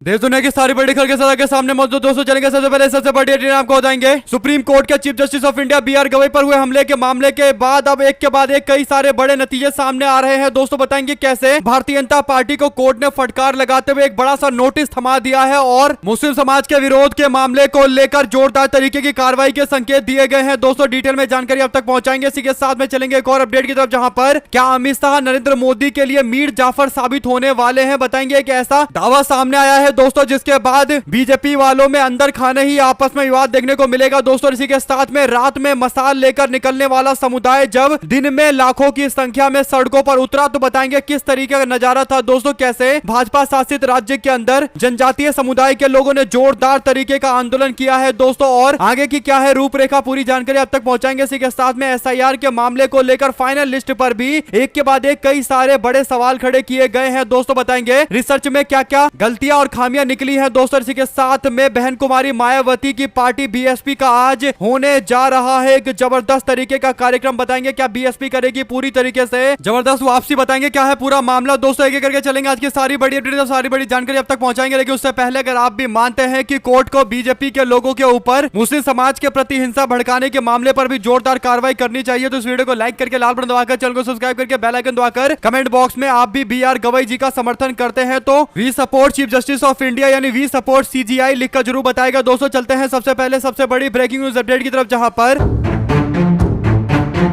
देश दुनिया की सारी बड़ी खबर के साथ के सामने मौजूद दोस्तों चलेंगे। सबसे पहले सबसे बड़ी अपडेट आपको बताएंगे। सुप्रीम कोर्ट के chief justice of India B R Gavai पर हुए हमले के मामले के बाद अब एक के बाद एक कई सारे बड़े नतीजे सामने आ रहे हैं। दोस्तों बताएंगे कैसे भारतीय जनता पार्टी को कोर्ट ने फटकार लगाते हुए एक बड़ा सा नोटिस थमा दिया है और मुस्लिम समाज के विरोध के मामले को लेकर जोरदार तरीके की कार्रवाई के संकेत दिए गए हैं। दोस्तों डिटेल में जानकारी अब तक पहुंचाएंगे। इसी के साथ में चलेंगे एक और अपडेट की तरफ, जहां पर क्या अमित शाह नरेंद्र मोदी के लिए मीर जाफर साबित होने वाले हैं। बताएंगे एक ऐसा दावा सामने आया है दोस्तों, जिसके बाद बीजेपी वालों में अंदर खाने ही आपस में विवाद देखने को मिलेगा। दोस्तों इसी के साथ में रात में मसाल लेकर निकलने वाला समुदाय जब दिन में लाखों की संख्या में सड़कों पर उतरा, तो बताएंगे किस तरीके का नजारा था। दोस्तों कैसे भाजपा शासित राज्य के अंदर जनजातीय समुदाय के लोगों ने जोरदार तरीके का आंदोलन किया है दोस्तों, और आगे की क्या है रूपरेखा, पूरी जानकारी अब तक पहुंचाएंगे। इसी के साथ में एसआईआर के मामले को लेकर फाइनल लिस्ट पर भी एक के बाद एक कई सारे बड़े सवाल खड़े किए गए हैं। दोस्तों बताएंगे रिसर्च में क्या क्या गलतियां और खामियां निकली है। दोस्तों इसी के साथ में बहन कुमारी मायावती की पार्टी बीएसपी का आज होने जा रहा है एक जबरदस्त तरीके का कार्यक्रम। बताएंगे क्या बीएसपी करेगी पूरी तरीके से जबरदस्त वापसी, बताएंगे क्या है पूरा मामला। दोस्तों एक एक करके चलेंगे। आज की सारी बड़ी अपडेट, सारी बड़ी जानकारी अब तक पहुंचाएंगे। लेकिन उससे पहले अगर आप भी मानते हैं कि कोर्ट को बीजेपी के लोगों के ऊपर मुस्लिम समाज के प्रति हिंसा भड़काने के मामले पर भी जोरदार कार्रवाई करनी चाहिए, तो इस वीडियो को लाइक करके लाल बटन दबाकर चैनल को सब्सक्राइब करके बेल आइकन दबाकर कमेंट बॉक्स में आप भी बी आर गवई जी का समर्थन करते हैं तो we support chief justice of India यानी वी सपोर्ट सीजीआई लिखकर जरूर बताएगा। दोस्तों चलते हैं सबसे पहले सबसे बड़ी ब्रेकिंग न्यूज अपडेट की तरफ, जहां पर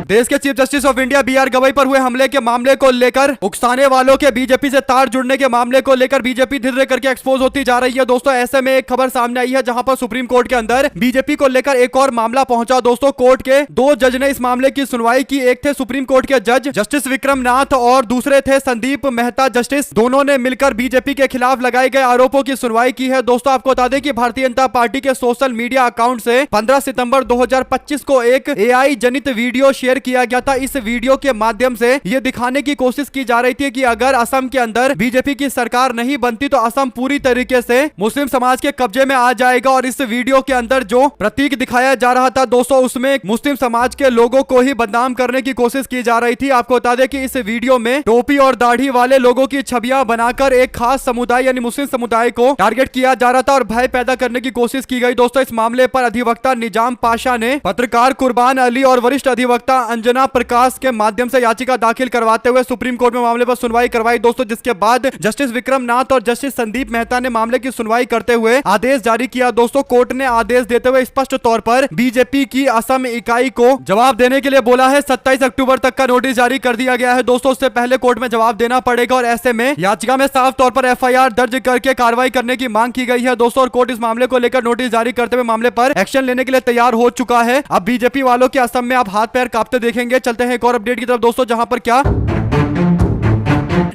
देश के chief justice of India B R Gavai पर हुए हमले के मामले को लेकर उकसाने वालों के बीजेपी से तार जुड़ने के मामले को लेकर बीजेपी धीरे करके एक्सपोज होती जा रही है। दोस्तों ऐसे में एक खबर सामने आई है जहां पर सुप्रीम कोर्ट के अंदर बीजेपी को लेकर एक और मामला पहुंचा। दोस्तों कोर्ट के दो जज ने इस मामले की सुनवाई की। एक थे सुप्रीम कोर्ट के जज जस्टिस विक्रम नाथ और दूसरे थे संदीप मेहता जस्टिस। दोनों ने मिलकर बीजेपी के खिलाफ लगाए गए आरोपों की सुनवाई की है। दोस्तों आपको बता दें कि भारतीय जनता पार्टी के सोशल मीडिया अकाउंट से 15 सितंबर 2025 को एक एआई जनित वीडियो शेयर किया गया था। इस वीडियो के माध्यम से यह दिखाने की कोशिश की जा रही थी कि अगर असम के अंदर बीजेपी की सरकार नहीं बनती तो असम पूरी तरीके से मुस्लिम समाज के कब्जे में आ जाएगा। और इस वीडियो के अंदर जो प्रतीक दिखाया जा रहा था दोस्तों, उसमें मुस्लिम समाज के लोगों को ही बदनाम करने की कोशिश की जा रही थी। आपको बता दें कि इस वीडियो में टोपी और दाढ़ी वाले लोगों की छवियां बनाकर एक खास समुदाय यानी मुस्लिम समुदाय को टारगेट किया जा रहा था और भय पैदा करने की कोशिश की गई। दोस्तों इस मामले पर अधिवक्ता निजाम पाशा ने पत्रकार कुर्बान अली और वरिष्ठ अधिवक्ता अंजना प्रकाश के माध्यम से याचिका दाखिल करवाते हुए सुप्रीम कोर्ट में मामले पर सुनवाई करवाई। दोस्तों जिसके बाद जस्टिस विक्रम नाथ और जस्टिस संदीप मेहता ने मामले की सुनवाई करते हुए आदेश जारी किया। दोस्तों कोर्ट ने आदेश देते हुए स्पष्ट तौर पर बीजेपी की असम इकाई को जवाब देने के लिए बोला है। 27 अक्टूबर तक का नोटिस जारी कर दिया गया है। दोस्तों उससे पहले कोर्ट में जवाब देना पड़ेगा और ऐसे में याचिका में साफ तौर पर एफआईआर दर्ज करके कार्रवाई करने की मांग की गई है। दोस्तों और कोर्ट इस मामले को लेकर नोटिस जारी करते हुए मामले पर एक्शन लेने के लिए तैयार हो चुका है। अब बीजेपी वालों के असम में आप हाथ पैर कांपते देखेंगे। चलते हैं एक और अपडेट की तरफ दोस्तों, जहां पर क्या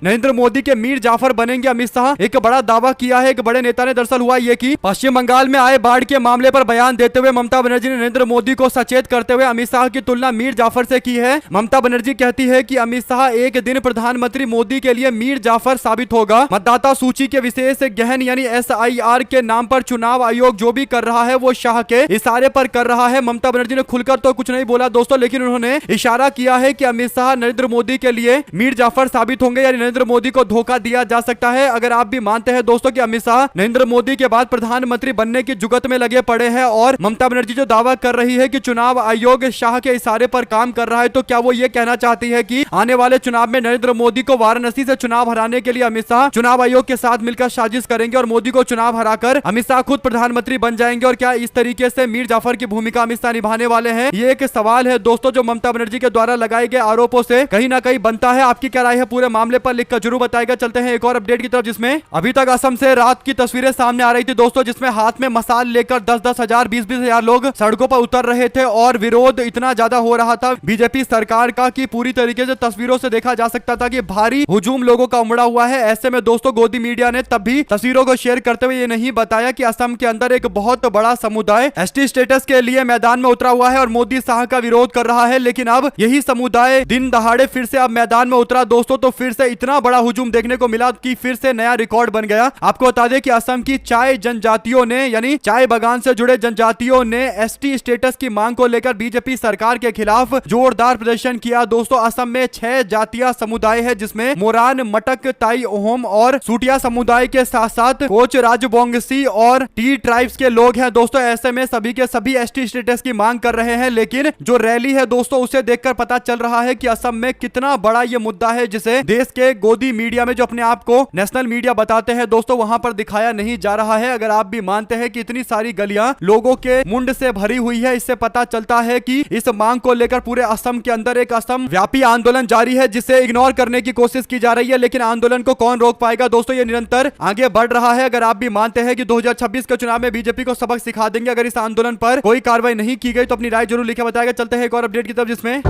नरेंद्र मोदी के मीर जाफर बनेंगे अमित शाह। एक बड़ा दावा किया है एक बड़े नेता ने। दरअसल हुआ यह कि पश्चिम बंगाल में आए बाढ़ के मामले पर बयान देते हुए ममता बनर्जी ने नरेंद्र मोदी को सचेत करते हुए अमित शाह की तुलना मीर जाफर से की है। ममता बनर्जी कहती है कि अमित शाह एक दिन प्रधानमंत्री मोदी के लिए मीर जाफर साबित होगा। मतदाता सूची के विशेष गहन यानी एसआईआर के नाम पर चुनाव आयोग जो भी कर रहा है वो शाह के इशारे पर कर रहा है। ममता बनर्जी ने खुलकर तो कुछ नहीं बोला दोस्तों, लेकिन उन्होंने इशारा किया है कि अमित शाह नरेंद्र मोदी के लिए मीर जाफर साबित होंगे यानी नरेंद्र मोदी को धोखा दिया जा सकता है। अगर आप भी मानते हैं दोस्तों कि अमित शाह नरेंद्र मोदी के बाद प्रधानमंत्री बनने की जुगत में लगे पड़े हैं और ममता बनर्जी जो दावा कर रही है कि चुनाव आयोग शाह के इशारे पर काम कर रहा है, तो क्या वो ये कहना चाहती है कि आने वाले चुनाव में नरेंद्र मोदी को वाराणसी से चुनाव हराने के लिए अमित शाह चुनाव आयोग के साथ मिलकर साजिश करेंगे और मोदी को चुनाव हराकर अमित शाह खुद प्रधानमंत्री बन जाएंगे? और क्या इस तरीके से मीर जाफर की भूमिका अमित शाह निभाने वाले हैं? ये एक सवाल है दोस्तों जो ममता बनर्जी के द्वारा लगाए गए आरोपों से कहीं ना कहीं बनता है। आपकी क्या राय है पूरे मामले पर लिखकर जरूर बताएगा। चलते हैं एक और अपडेट की तरफ, जिसमें अभी तक असम से रात की तस्वीरें सामने आ रही थी दोस्तों, जिसमें हाथ में मसाल लेकर 10-10 हजार 20-20 हजार लोग सड़कों पर उतर रहे थे और विरोध इतना ज्यादा हो रहा था बीजेपी सरकार का कि पूरी तरीके से तस्वीरों से देखा जा सकता था कि भारी हुजूम लोगों का उमड़ा हुआ है। ऐसे में दोस्तों गोदी मीडिया ने तब भी तस्वीरों को शेयर करते हुए ये नहीं बताया कि असम के अंदर एक बहुत बड़ा समुदाय एसटी स्टेटस के लिए मैदान में उतरा हुआ है और मोदी शाह का विरोध कर रहा है। लेकिन अब यही समुदाय दिन दहाड़े फिर से अब मैदान में उतरा दोस्तों, तो फिर से इतना बड़ा हुजूम देखने को मिला कि फिर से नया रिकॉर्ड बन गया। आपको बता दें कि असम की चाय जनजातियों ने यानी चाय बागान से जुड़े जनजातियों ने एसटी स्टेटस की मांग को लेकर बीजेपी सरकार के खिलाफ जोरदार प्रदर्शन किया। दोस्तों असम में 6 जातीय समुदाय है जिसमें मोरान, मटक, ताई ओहम और सूटिया समुदाय के साथ साथ कोच, राजबोंगसी और टी ट्राइब्स के लोग हैं। दोस्तों ऐसे में सभी के सभी एसटी स्टेटस की मांग कर रहे हैं, लेकिन जो रैली है दोस्तों उसे देखकर पता चल रहा है कि असम में कितना बड़ा ये मुद्दा है जिसे देश के गोदी मीडिया में जो अपने आप को नेशनल मीडिया बताते हैं दोस्तों वहां पर दिखाया नहीं जा रहा है। अगर आप भी मानते हैं कि इतनी सारी गलियां लोगों के मुंड से भरी हुई है, इससे पता चलता है कि इस मांग को लेकर पूरे असम के अंदर एक असम व्यापी आंदोलन जारी है जिसे इग्नोर करने की कोशिश की जा रही है, लेकिन आंदोलन को कौन रोक पाएगा। दोस्तों ये निरंतर आगे बढ़ रहा है। अगर आप भी मानते हैं कि 2026 के चुनाव में बीजेपी को सबक सिखा देंगे अगर इस आंदोलन पर कोई कार्रवाई नहीं की गई, तो अपनी राय जरूर लिखे बताएगा। चलते हैं एक और अपडेट की तरफ जिसमें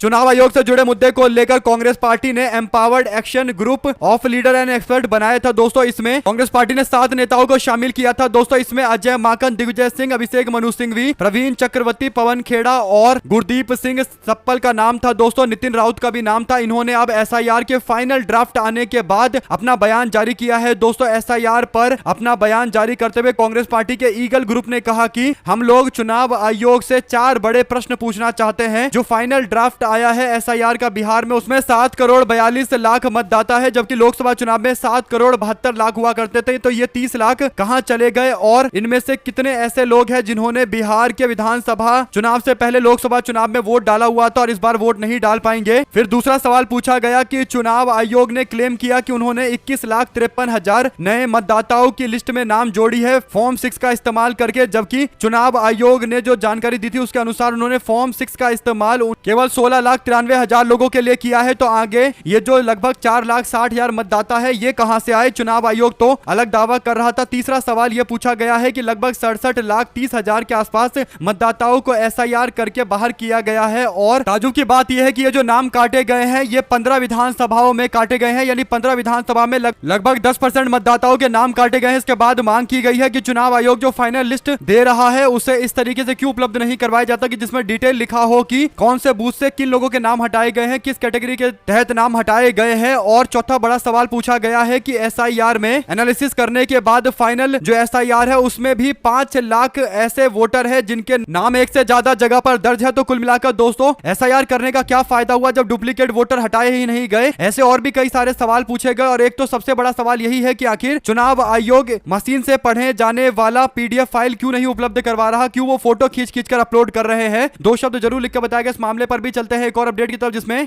चुनाव आयोग से जुड़े मुद्दे को लेकर कांग्रेस पार्टी ने empowered action group of leader and expert बनाया था। दोस्तों इसमें कांग्रेस पार्टी ने 7 नेताओं को शामिल किया था। दोस्तों इसमें अजय माकन, दिग्विजय सिंह, अभिषेक मनु सिंघवी, प्रवीण चक्रवर्ती, पवन खेड़ा और गुरदीप सिंह सप्पल का नाम था। दोस्तों नितिन राउत का भी नाम था। इन्होंने अब एसआईआर के फाइनल ड्राफ्ट आने के बाद अपना बयान जारी किया है। दोस्तों एसआईआर पर अपना बयान जारी करते हुए कांग्रेस पार्टी के ईगल ग्रुप ने कहा कि हम लोग चुनाव आयोग से 4 बड़े प्रश्न पूछना चाहते हैं। जो फाइनल ड्राफ्ट आया है एसआईआर का बिहार में उसमें 7 करोड़ 42 लाख मतदाता है, जबकि लोकसभा चुनाव में 7 करोड़ 72 लाख हुआ करते थे। तो ये 30 लाख कहां चले गए और इनमें से कितने ऐसे लोग हैं जिन्होंने बिहार के विधानसभा चुनाव से पहले लोकसभा चुनाव में वोट डाला हुआ था और इस बार वोट नहीं डाल पाएंगे। फिर दूसरा सवाल पूछा गया कि चुनाव आयोग ने क्लेम किया कि उन्होंने 21,53,000 नए मतदाताओं की लिस्ट में नाम जोड़ी है फॉर्म 6 का इस्तेमाल करके, जबकि चुनाव आयोग ने जो जानकारी दी थी उसके अनुसार उन्होंने फॉर्म 6 का इस्तेमाल केवल 16,93,000 लोगों के लिए किया है। तो आगे ये जो लगभग 4,60,000 मतदाता है ये कहां से आए? चुनाव आयोग तो अलग दावा कर रहा था। तीसरा सवाल ये पूछा गया है कि लगभग 67,30,000 के आसपास मतदाताओं को एसआईआर करके बाहर किया गया है और ताजुब की बात यह है कि ये जो नाम काटे गए हैं ये 15 विधानसभाओं में काटे गए हैं, यानी 15 विधानसभा में लगभग 10% मतदाताओं के नाम काटे गए हैं। इसके बाद मांग की गई है कि चुनाव आयोग जो फाइनल लिस्ट दे रहा है उसे इस तरीके से क्यों उपलब्ध नहीं करवाया जाता कि जिसमें डिटेल लिखा हो कि कौन से बूथ से किन लोगों के नाम हटाए गए हैं, किस कैटेगरी के तहत नाम हटाए गए हैं। और चौथा बड़ा सवाल पूछा गया है कि एसआईआर में एनालिसिस करने के बाद फाइनल जो एसआईआर है उसमें भी 5 लाख ऐसे वोटर हैं जिनके नाम एक से ज्यादा जगह पर दर्ज है। तो कुल मिलाकर दोस्तों एसआईआर करने का क्या फायदा हुआ जब डुप्लीकेट वोटर हटाए ही नहीं गए? ऐसे और भी कई सारे सवाल पूछे गए और एक तो सबसे बड़ा सवाल यही है कि आखिर चुनाव आयोग मशीन से पढ़े जाने वाला पीडीएफ फाइल क्यों नहीं उपलब्ध करवा रहा, क्यों वो फोटो खींच कर अपलोड कर रहे हैं? 2 शब्द जरूर लिख के बताएगा इस मामले पर भी। चलते हैं एक और अपडेट की तरफ जिसमें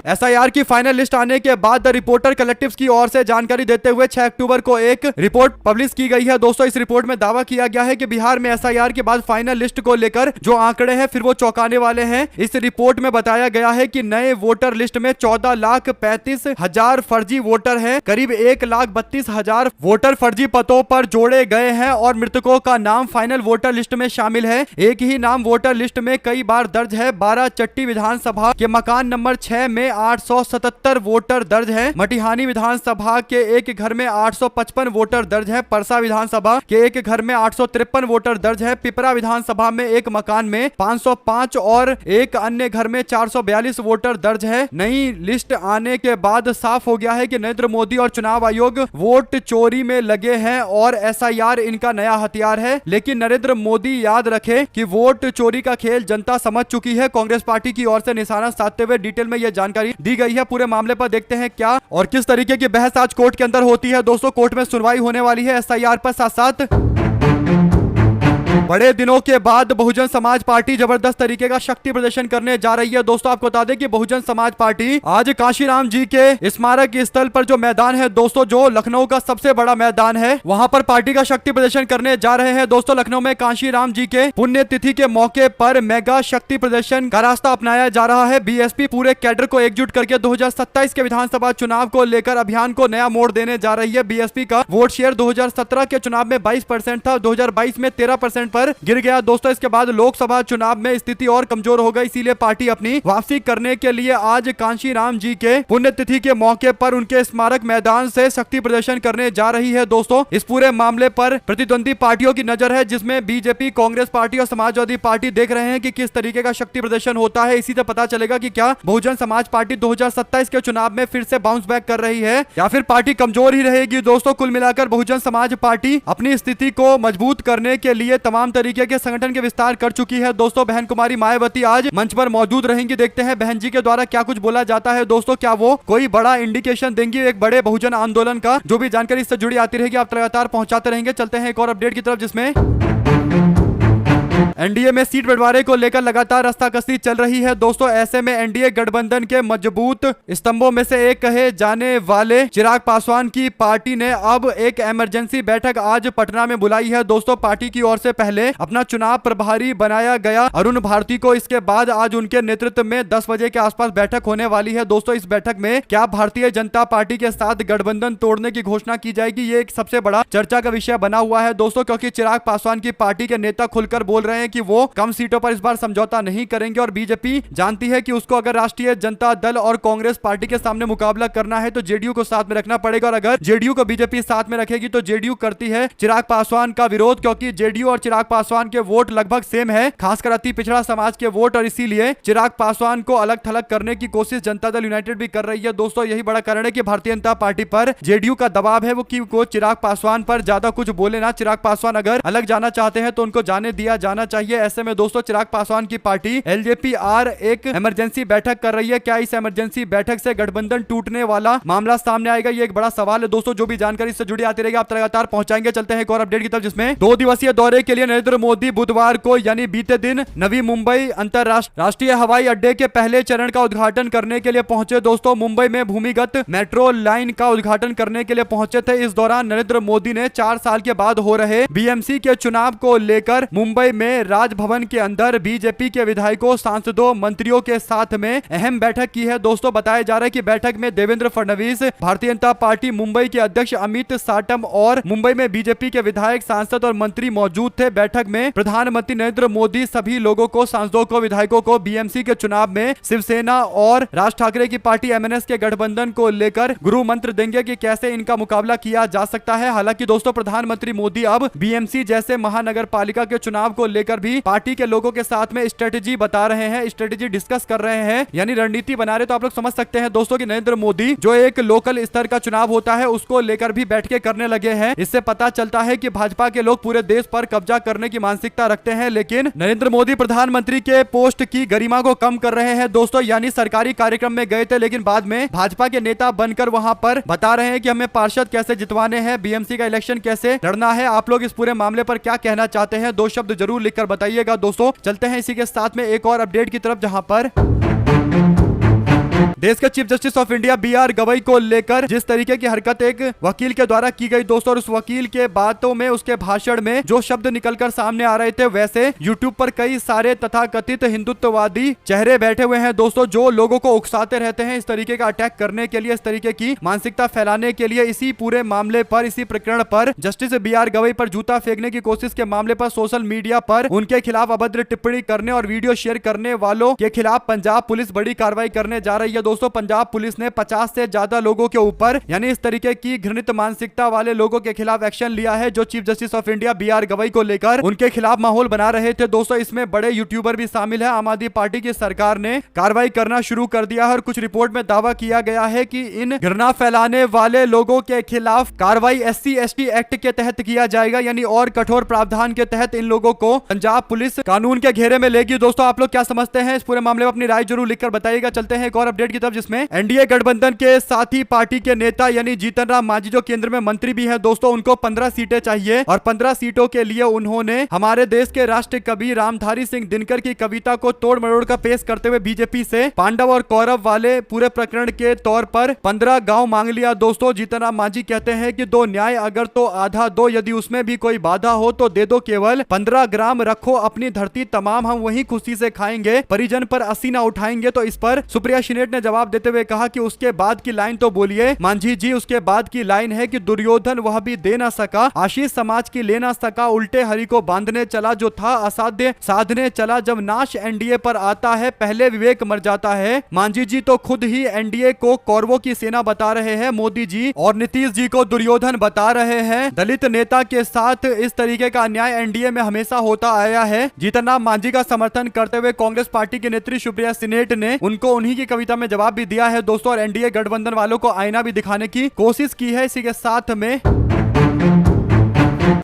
एसआईआर की फाइनल लिस्ट आने के बाद द रिपोर्टर कलेक्टिव्स की ओर से जानकारी देते हुए 6 अक्टूबर को एक रिपोर्ट पब्लिश की गई है। दोस्तों इस रिपोर्ट में दावा किया गया है कि बिहार में एसआईआर के बाद फाइनल लिस्ट को लेकर जो आंकड़े हैं फिर वो चौंकाने वाले हैं। इस रिपोर्ट में बताया गया है कि नए वोटर लिस्ट में 14,35,000 फर्जी वोटर हैं, करीब 1,32,000 वोटर फर्जी पतों पर जोड़े गए हैं और मृतकों का नाम फाइनल वोटर लिस्ट में शामिल है। एक ही नाम वोटर लिस्ट में कई बार दर्ज है। 12 चट्टी विधानसभा के मकान नंबर 6 में 877 वोटर दर्ज है। मटिहानी विधानसभा के एक घर में 855 वोटर दर्ज है। परसा विधानसभा के एक घर में 853 वोटर दर्ज है। पिपरा विधानसभा में एक मकान में 505 और एक अन्य घर में 442 वोटर दर्ज है। नई लिस्ट आने के बाद साफ हो गया है कि नरेंद्र मोदी और चुनाव आयोग वोट चोरी में लगे हैं और एसआईआर इनका नया हथियार है। लेकिन नरेंद्र मोदी याद रखे कि वोट चोरी का खेल जनता समझ चुकी है। कांग्रेस पार्टी की ओर से निशाना साधते हुए डिटेल में यह जानकारी दी गई है। पूरे मामले पर देखते हैं क्या और किस तरीके की बहस आज कोर्ट के अंदर होती है। दोस्तों कोर्ट में सुनवाई होने वाली है एसआईआर पर। साथ साथ बड़े दिनों के बाद बहुजन समाज पार्टी जबरदस्त तरीके का शक्ति प्रदर्शन करने जा रही है। दोस्तों आपको बता दें कि बहुजन समाज पार्टी आज काशीराम जी के स्मारक स्थल पर जो मैदान है दोस्तों, जो लखनऊ का सबसे बड़ा मैदान है, वहां पर पार्टी का शक्ति प्रदर्शन करने जा रहे हैं। दोस्तों लखनऊ में काशीराम जी के पुण्यतिथि के मौके पर मेगा शक्ति प्रदर्शन का रास्ता अपनाया जा रहा है। बीएसपी पूरे कैडर को एकजुट करके 2027 के विधानसभा चुनाव को लेकर अभियान को नया मोड़ देने जा रही है। बीएसपी का वोट शेयर 2017 के चुनाव में 22% था, 2022 में 13% 30% पर गिर गया दोस्तों। इसके बाद लोकसभा चुनाव में स्थिति और कमजोर हो गई, इसीलिए पार्टी अपनी वापसी करने के लिए आज कांशीराम जी के पुण्यतिथि के मौके पर उनके स्मारक मैदान से शक्ति प्रदर्शन करने जा रही है दोस्तों। इस पूरे मामले पर प्रतिद्वंदी पार्टियों की नजर है, जिसमें बीजेपी, कांग्रेस पार्टी और समाजवादी पार्टी देख रहे हैं कि किस तरीके का शक्ति प्रदर्शन होता है। इसी से पता चलेगा कि क्या बहुजन समाज पार्टी 2027 के चुनाव में फिर से बाउंस बैक कर रही है या फिर पार्टी कमजोर ही रहेगी दोस्तों। कुल मिलाकर बहुजन समाज पार्टी अपनी स्थिति को मजबूत करने के लिए तमाम तरीके के संगठन के विस्तार कर चुकी है दोस्तों। बहन कुमारी मायावती आज मंच पर मौजूद रहेंगी, देखते हैं बहन जी के द्वारा क्या कुछ बोला जाता है दोस्तों। क्या वो कोई बड़ा इंडिकेशन देंगी एक बड़े बहुजन आंदोलन का? जो भी जानकारी इससे जुड़ी आती रहेगी आप लगातार पहुंचाते रहेंगे। चलते हैं एक और अपडेट की तरफ, जिसमें एनडीए में सीट बंटवारे को लेकर लगातार रस्साकसी चल रही है दोस्तों। ऐसे में एनडीए गठबंधन के मजबूत स्तंभों में से एक कहे जाने वाले चिराग पासवान की पार्टी ने अब एक इमरजेंसी बैठक आज पटना में बुलाई है दोस्तों। पार्टी की ओर से पहले अपना चुनाव प्रभारी बनाया गया अरुण भारती को इसके बाद आज उनके नेतृत्व में 10 बजे के आसपास बैठक होने वाली है दोस्तों। इस बैठक में क्या भारतीय जनता पार्टी के साथ गठबंधन तोड़ने की घोषणा की जाएगी, ये एक सबसे बड़ा चर्चा का विषय बना हुआ है दोस्तों, क्योंकि चिराग पासवान की पार्टी के नेता खुलकर बोल रहे हैं कि वो कम सीटों पर इस बार समझौता नहीं करेंगे और बीजेपी जानती है कि उसको अगर राष्ट्रीय जनता दल और कांग्रेस पार्टी के सामने मुकाबला करना है तो जेडीयू को साथ में रखना पड़ेगा, और अगर जेडीयू को बीजेपी साथ में रखेगी तो जेडीयू करती है चिराग पासवान का विरोध, क्योंकि जेडीयू और चिराग पासवान के वोट लगभग सेम है, खासकर अति पिछड़ा समाज के वोट, और इसीलिए चिराग पासवान को अलग थलग करने की कोशिश जनता दल यूनाइटेड भी कर रही है दोस्तों। यही बड़ा कारण है कि भारतीय जनता पार्टी पर जेडीयू का दबाव है वो चिराग पासवान पर ज्यादा कुछ बोले ना। चिराग पासवान अगर अलग जाना चाहते हैं तो उनको जाने दिया जाना चाहिए। ऐसे में दोस्तों चिराग पासवान की पार्टी एलजेपीआर एक इमरजेंसी बैठक कर रही है। क्या इस इमरजेंसी बैठक से गठबंधन टूटने वाला मामला सामने आएगा, ये एक बड़ा सवाल है दोस्तों। जो भी जानकारी इससे जुड़ी आती रहेगी आप लगातार पहुंचाएंगे। चलते हैं एक और अपडेट की तरफ, जिसमें 2 दिवसीय दौरे के लिए नरेंद्र मोदी बुधवार को यानी बीते दिन नवी मुंबई अंतरराष्ट्रीय हवाई अड्डे के पहले चरण का उद्घाटन करने के लिए पहुंचे दोस्तों। मुंबई में भूमिगत मेट्रो लाइन का उद्घाटन करने के लिए पहुंचे थे। इस दौरान नरेंद्र मोदी ने 4 साल के बाद हो रहे बीएमसी के चुनाव को लेकर मुंबई में राजभवन के अंदर बीजेपी के विधायकों, सांसदों, मंत्रियों के साथ में अहम बैठक की है दोस्तों। बताया जा रहा है कि बैठक में देवेंद्र फडणवीस, भारतीय जनता पार्टी मुंबई के अध्यक्ष अमित साटम और मुंबई में बीजेपी के विधायक, सांसद और मंत्री मौजूद थे। बैठक में प्रधानमंत्री नरेंद्र मोदी सभी लोगों को, सांसदों को, विधायकों को बीएमसी के चुनाव में शिवसेना और राज ठाकरे की पार्टी एमएनएस के गठबंधन को लेकर गुरु मंत्र देंगे कि कैसे इनका मुकाबला किया जा सकता है। हालांकि दोस्तों प्रधानमंत्री मोदी अब बीएमसी जैसे महानगर पालिका के चुनाव को लेकर भी पार्टी के लोगों के साथ में स्ट्रेटेजी बता रहे हैं, स्ट्रेटेजी डिस्कस कर रहे हैं, यानी रणनीति बना रहे। तो आप लोग समझ सकते हैं दोस्तों कि नरेंद्र मोदी जो एक लोकल स्तर का चुनाव होता है उसको लेकर भी बैठ के करने लगे हैं। इससे पता चलता है कि भाजपा के लोग पूरे देश पर कब्जा करने की मानसिकता रखते हैं, लेकिन नरेंद्र मोदी प्रधानमंत्री के पोस्ट की गरिमा को कम कर रहे हैं दोस्तों। यानी सरकारी कार्यक्रम में गए थे लेकिन बाद में भाजपा के नेता बनकर वहां पर बता रहे हैं कि हमें पार्षद कैसे जितवाने हैं, बीएमसी का इलेक्शन कैसे लड़ना है। आप लोग इस पूरे मामले पर क्या कहना चाहते हैं, 2 शब्द जरूर लिखकर बताइएगा दोस्तों। चलते हैं इसी के साथ में एक और अपडेट की तरफ, जहां पर देश के chief justice of India B R Gavai को लेकर जिस तरीके की हरकत एक वकील के द्वारा की गई दोस्तों, और उस वकील के बातों में, उसके भाषण में जो शब्द निकलकर सामने आ रहे थे, वैसे यूट्यूब पर कई सारे तथाकथित हिंदुत्ववादी चेहरे बैठे हुए हैं दोस्तों, जो लोगों को उकसाते रहते हैं इस तरीके का अटैक करने के लिए, इस तरीके की मानसिकता फैलाने के लिए। इसी पूरे मामले पर, इसी प्रकरण पर, जस्टिस बीआर गवई पर जूता फेंकने की कोशिश के मामले पर सोशल मीडिया पर उनके खिलाफ अभद्र टिप्पणी करने और वीडियो शेयर करने वालों के खिलाफ पंजाब पुलिस बड़ी कार्रवाई करने जा रही है दोस्तों। पंजाब पुलिस ने 50 से ज्यादा लोगों के ऊपर, यानी इस तरीके की घृणित मानसिकता वाले लोगों के खिलाफ एक्शन लिया है, जो chief justice of India B R Gavai को लेकर उनके खिलाफ माहौल बना रहे थे दोस्तों। इसमें बड़े यूट्यूबर भी शामिल है। आम आदमी पार्टी की सरकार ने कार्रवाई करना शुरू कर दिया है और कुछ रिपोर्ट में दावा किया गया है कि इन घृणा फैलाने वाले लोगों के खिलाफ कार्रवाई SC/ST एक्ट के तहत किया जाएगा, यानी और कठोर प्रावधान के तहत इन लोगों को पंजाब पुलिस कानून के घेरे में लेगी। दोस्तों आप लोग क्या समझते हैं इस पूरे मामले में, अपनी राय जरूर लिखकर बताइएगा। चलते हैं एक और अपडेट की तरफ, जिसमें एनडीए गठबंधन के साथी पार्टी के नेता यानी जीतन राम मांझी जो केंद्र में मंत्री भी है दोस्तों, उनको 15 सीटें चाहिए और 15 सीटों के लिए उन्होंने हमारे देश के राष्ट्र कवि रामधारी सिंह दिनकर की कविता को तोड़ मरोड़ कर पेश करते हुए बीजेपी से पांडव और कौरव वाले पूरे प्रकरण के तौर पर 15 गांव मांग लिया दोस्तों। जीतन राम मांझी कहते हैं कि दो न्याय अगर तो आधा दो, यदि उसमें भी कोई बाधा हो तो दे दो, केवल 15 ग्राम रखो अपनी धरती तमाम हम वही खुशी से खाएंगे, परिजन पर 80 ना उठाएंगे। तो इस पर सुप्रिया श्रीनेट ने जवाब देते हुए कहा कि उसके बाद की लाइन तो बोलिए मांझी जी। उसके बाद की लाइन है कि दुर्योधन वह भी दे ना सका, आशीष समाज की ले ना सका, उल्टे हरि को बांधने चला, जो था असाध्य साधने चला, जब नाश एनडीए पर आता है पहले विवेक मर जाता है। मांझी जी तो खुद ही एनडीए को कौरवों की सेना बता रहे हैं, मोदी जी और नीतीश जी को दुर्योधन बता रहे हैं। दलित नेता के साथ इस तरीके का अन्याय एनडीए में हमेशा होता आया है। जीतनराम मांझी का समर्थन करते हुए कांग्रेस पार्टी की नेत्री सुप्रिया सिनेट ने उनको उन्हीं की कविता में जवाब भी दिया है दोस्तों, और एनडीए गठबंधन वालों को आईना भी दिखाने की कोशिश की है। इसी के साथ में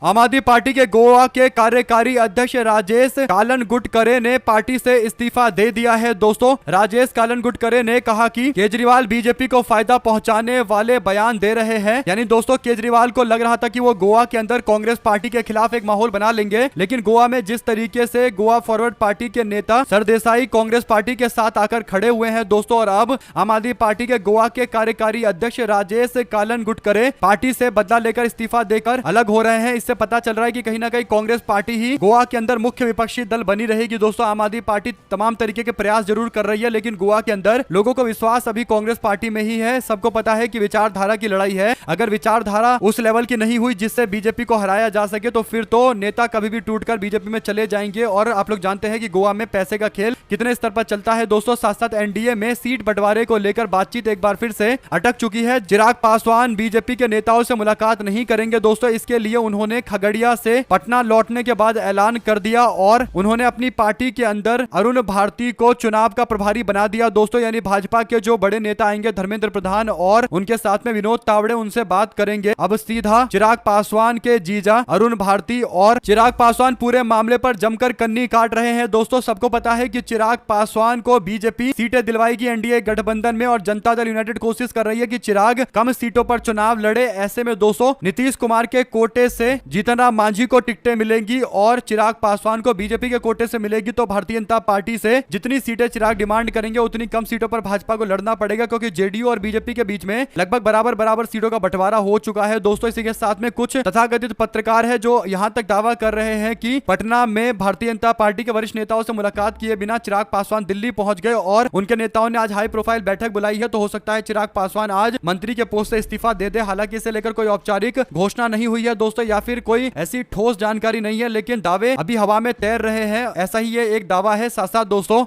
आम आदमी पार्टी के गोवा के कार्यकारी अध्यक्ष राजेश कालनगुटकरे ने पार्टी से इस्तीफा दे दिया है दोस्तों। राजेश कालनगुटकरे ने कहा कि केजरीवाल बीजेपी को फायदा पहुंचाने वाले बयान दे रहे हैं। यानी दोस्तों केजरीवाल को लग रहा था कि वो गोवा के अंदर कांग्रेस पार्टी के खिलाफ एक माहौल बना लेंगे, लेकिन गोवा में जिस तरीके से गोवा फॉरवर्ड पार्टी के नेता सरदेसाई कांग्रेस पार्टी के साथ आकर खड़े हुए हैं दोस्तों, और अब आम आदमी पार्टी के गोवा के कार्यकारी अध्यक्ष राजेश कालनगुटकरे पार्टी से बदला लेकर इस्तीफा देकर अलग हो रहे हैं। इससे पता चल रहा है कि कहीं ना कहीं कांग्रेस पार्टी ही गोवा के अंदर मुख्य विपक्षी दल बनी रहेगी दोस्तों। आम आदमी पार्टी तमाम तरीके के प्रयास जरूर कर रही है, लेकिन गोवा के अंदर लोगों को विश्वास अभी कांग्रेस पार्टी में ही है। सबको पता है कि विचारधारा की लड़ाई है, अगर विचारधारा उस लेवल की नहीं हुई जिससे बीजेपी को हराया जा सके तो फिर तो नेता कभी भी टूटकर बीजेपी में चले जाएंगे। और आप लोग जानते हैं कि गोवा में पैसे का खेल कितने स्तर पर चलता है दोस्तों। साथ साथ एनडीए में सीट बंटवारे को लेकर बातचीत एक बार फिर से अटक चुकी है। चिराग पासवान बीजेपी के नेताओं से मुलाकात नहीं करेंगे दोस्तों, इसके लिए उन्होंने खगड़िया से पटना लौटने के बाद ऐलान कर दिया और उन्होंने अपनी पार्टी के अंदर अरुण भारती को चुनाव का प्रभारी बना दिया दोस्तों। यानी भाजपा के जो बड़े नेता आएंगे धर्मेंद्र प्रधान और उनके साथ में विनोद तावड़े, उनसे बात करेंगे। अब सीधा चिराग पासवान के जीजा अरुण भारती और चिराग पासवान पूरे मामले पर जमकर कन्नी काट रहे हैं दोस्तों। सबको पता है कि चिराग पासवान को बीजेपी सीटें दिलवाएगी एनडीए गठबंधन में, और जनता दल यूनाइटेड कोशिश कर रही है कि चिराग कम सीटों पर चुनाव लड़े। ऐसे में दोस्तों नीतीश कुमार के कोटे से जीतनराम मांझी को टिकटें मिलेंगी और चिराग पासवान को बीजेपी के कोटे से मिलेगी, तो भारतीय जनता पार्टी से जितनी सीटें चिराग डिमांड करेंगे उतनी कम सीटों पर भाजपा को लड़ना पड़ेगा, क्योंकि जेडीयू और बीजेपी के बीच में लगभग बराबर सीटों का बंटवारा हो चुका है दोस्तों। इसी के साथ में कुछ तथाकथित पत्रकार है जो यहां तक दावा कर रहे हैं कि पटना में भारतीय जनता पार्टी के वरिष्ठ नेताओं से मुलाकात किए बिना चिराग पासवान दिल्ली पहुंच गए और उनके नेताओं ने आज हाई प्रोफाइल बैठक बुलाई है। तो हो सकता है चिराग पासवान आज मंत्री के पोस्ट से इस्तीफा दे दे। हालांकि इसे लेकर कोई औपचारिक घोषणा नहीं हुई है दोस्तों, या फिर कोई ऐसी ठोस जानकारी नहीं है, लेकिन दावे अभी हवा में तैर रहे हैं, ऐसा ही ये एक दावा है। साथ साथ दोस्तों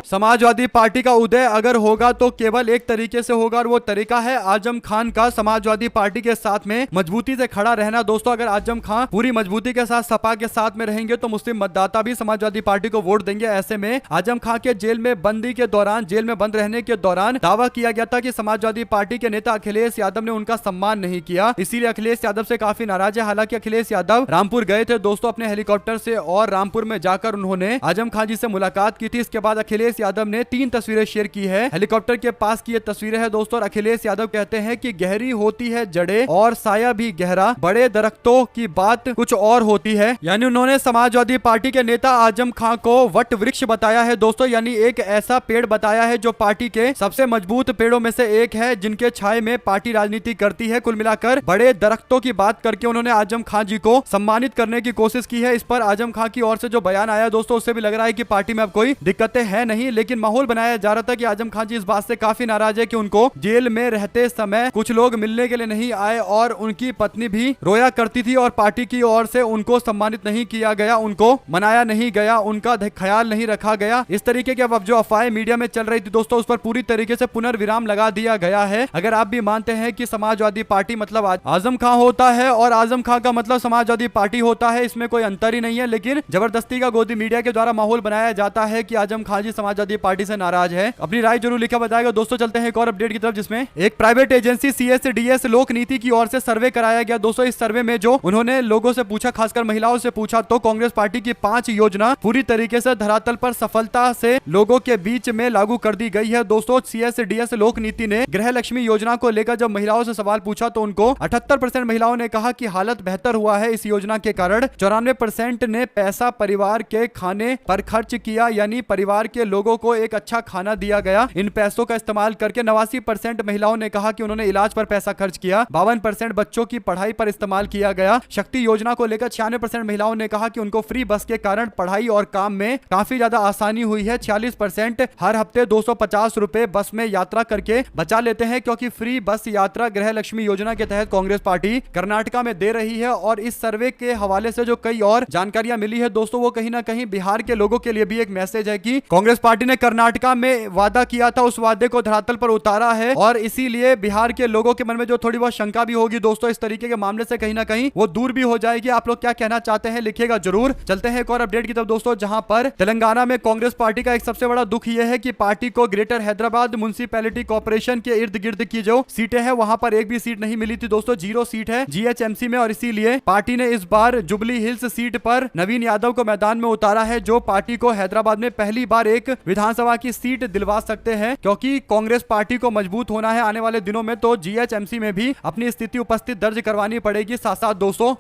समाजवादी पार्टी का उदय अगर होगा तो केवल एक तरीके से होगा, और वो तरीका है आजम खान का समाजवादी पार्टी के साथ में मजबूती से खड़ा रहना दोस्तों। अगर आजम खान पूरी मजबूती के साथ सपा के साथ में रहेंगे तो मुस्लिम मतदाता भी समाजवादी पार्टी को वोट देंगे। ऐसे में आजम खान के जेल में बंदी के दौरान, जेल में बंद रहने के दौरान दावा किया गया था कि समाजवादी पार्टी के नेता अखिलेश यादव ने उनका सम्मान नहीं किया, इसीलिए अखिलेश यादव से काफी नाराज है। हालांकि अखिलेश यादव रामपुर गए थे दोस्तों अपने हेलीकॉप्टर से, और रामपुर में जाकर उन्होंने आजम खान जी से मुलाकात की थी। इसके बाद अखिलेश यादव ने 3 तस्वीरें शेयर की है हेलीकॉप्टर के पास की ये तस्वीरें है दोस्तों। और अखिलेश यादव कहते हैं कि गहरी होती है जड़ें और साया भी गहरा, बड़े दरख्तों की बात कुछ और होती है। यानी उन्होंने समाजवादी पार्टी के नेता आजम खान को वट वृक्ष बताया है दोस्तों, यानी एक ऐसा पेड़ बताया है जो पार्टी के सबसे मजबूत पेड़ों में से एक है, जिनके छाए में पार्टी राजनीति करती है। कुल मिलाकर बड़े दरख्तों की बात करके उन्होंने आजम खान जी को सम्मानित करने की कोशिश की है। इस पर आजम खान की ओर से जो बयान आया दोस्तों, उससे भी लग रहा है कि पार्टी में अब कोई दिक्कतें हैं नहीं, लेकिन माहौल बनाया जा रहा था कि आजम खान जी इस बात से काफी नाराज है कि उनको जेल में रहते समय कुछ लोग मिलने के लिए नहीं आए और उनकी पत्नी भी रोया करती थी और पार्टी की ओर से उनको सम्मानित नहीं किया गया, उनको मनाया नहीं गया, उनका ख्याल नहीं रखा गया। इस तरीके के अब जो अफवाहें मीडिया में चल रही थी दोस्तों, उस पर पूरी तरीके से पुनर्विराम लगा दिया गया है। अगर आप भी मानते हैं कि समाजवादी पार्टी मतलब आजम खान होता है और आजम खान का मतलब समाजवादी पार्टी होता है, इसमें कोई अंतर ही नहीं है, लेकिन जबरदस्ती का गोदी मीडिया के द्वारा माहौल बनाया जाता है कि आजम खान जी समाजवादी पार्टी से नाराज है। अपनी राय जरूर लिखा बताएगा दोस्तों। चलते हैं एक और अपडेट की तरफ, जिसमें एक प्राइवेट एजेंसी CSDS लोक नीति की ओर से सर्वे कराया गया दोस्तों। इस सर्वे में जो उन्होंने लोगों से पूछा, खासकर महिलाओं से पूछा, तो कांग्रेस पार्टी की 5 योजना पूरी तरीके से धरातल पर सफलता से लोगों के बीच में लागू कर दी गई है दोस्तों। CSDS लोक नीति ने गृह लक्ष्मी योजना को लेकर जब महिलाओं से सवाल पूछा तो उनको 78% महिलाओं ने कहा कि हालत बेहतर हुआ है इस योजना के कारण। 94% ने पैसा परिवार के खाने पर खर्च किया, यानी परिवार के के लोगों को एक अच्छा खाना दिया गया। इन पैसों का इस्तेमाल करके 89% महिलाओं ने कहा कि उन्होंने इलाज पर पैसा खर्च किया। 52% बच्चों की पढ़ाई पर इस्तेमाल किया गया। शक्ति योजना को लेकर 96% महिलाओं ने कहा कि उनको फ्री बस के कारण पढ़ाई और काम में काफी ज्यादा आसानी हुई है। 46% हर हफ्ते 250 रुपए बस में यात्रा करके बचा लेते हैं, क्योंकि फ्री बस यात्रा गृह लक्ष्मी योजना के तहत कांग्रेस पार्टी कर्नाटका में दे रही है। और इस सर्वे के हवाले से जो कई और जानकारियां मिली है दोस्तों, वो कहीं ना कहीं बिहार के लोगों के लिए भी एक मैसेज है कि कांग्रेस पार्टी ने कर्नाटका में वादा किया था, उस वादे को धरातल पर उतारा है। और इसीलिए बिहार के लोगों के मन में जो थोड़ी बहुत शंका भी होगी दोस्तों इस तरीके के मामले से, कहीं ना कहीं वो दूर भी हो जाएगी। आप लोग क्या कहना चाहते हैं लिखिएगा जरूर। चलते हैं एक और अपडेट की तरफ दोस्तों, जहां पर तेलंगाना में कांग्रेस पार्टी का एक सबसे बड़ा दुख यह है कि पार्टी को ग्रेटर हैदराबाद म्युनिसिपैलिटी कॉर्पोरेशन के इर्द गिर्द की जो सीटें हैं वहां पर एक भी सीट नहीं मिली थी दोस्तों। 0 सीट है जीएचएमसी में, और इसीलिए पार्टी ने इस बार जुबली हिल्स सीट पर नवीन यादव को मैदान में उतारा है, जो पार्टी को हैदराबाद में पहली बार एक विधानसभा की सीट दिलवा सकते हैं। क्योंकि कांग्रेस पार्टी को मजबूत होना है आने वाले दिनों में, तो जीएचएमसी में भी अपनी स्थिति उपस्थित दर्ज करवानी पड़ेगी। साथ साथ दोस्तों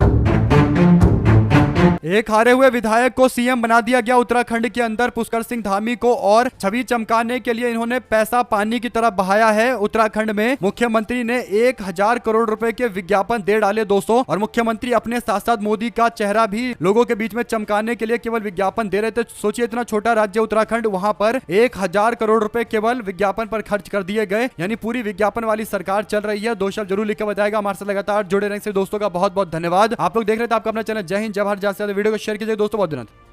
एक हारे हुए विधायक को सीएम बना दिया गया उत्तराखंड के अंदर, पुष्कर सिंह धामी को, और छवि चमकाने के लिए इन्होंने पैसा पानी की तरफ बहाया है। उत्तराखंड में मुख्यमंत्री ने 1000 करोड़ रुपए के विज्ञापन दे डाले दोस्तों, और मुख्यमंत्री अपने साथ साथ मोदी का चेहरा भी लोगों के बीच में चमकाने के लिए केवल विज्ञापन दे रहे थे। सोचिए इतना छोटा राज्य उत्तराखंड, वहां पर 1000 करोड़ रुपए केवल विज्ञापन पर खर्च कर दिए गए, यानी पूरी विज्ञापन वाली सरकार चल रही है। 2 शब्द जरूर लिख के बताएगा। हमारे साथ लगातार जुड़े रहने से दोस्तों का बहुत बहुत धन्यवाद। आप लोग देख रहे थे आपका अपना चैनल जय हिंद जय भारत। वीडियो को शेयर कीजिए दोस्तों, बहुत धन्यवाद।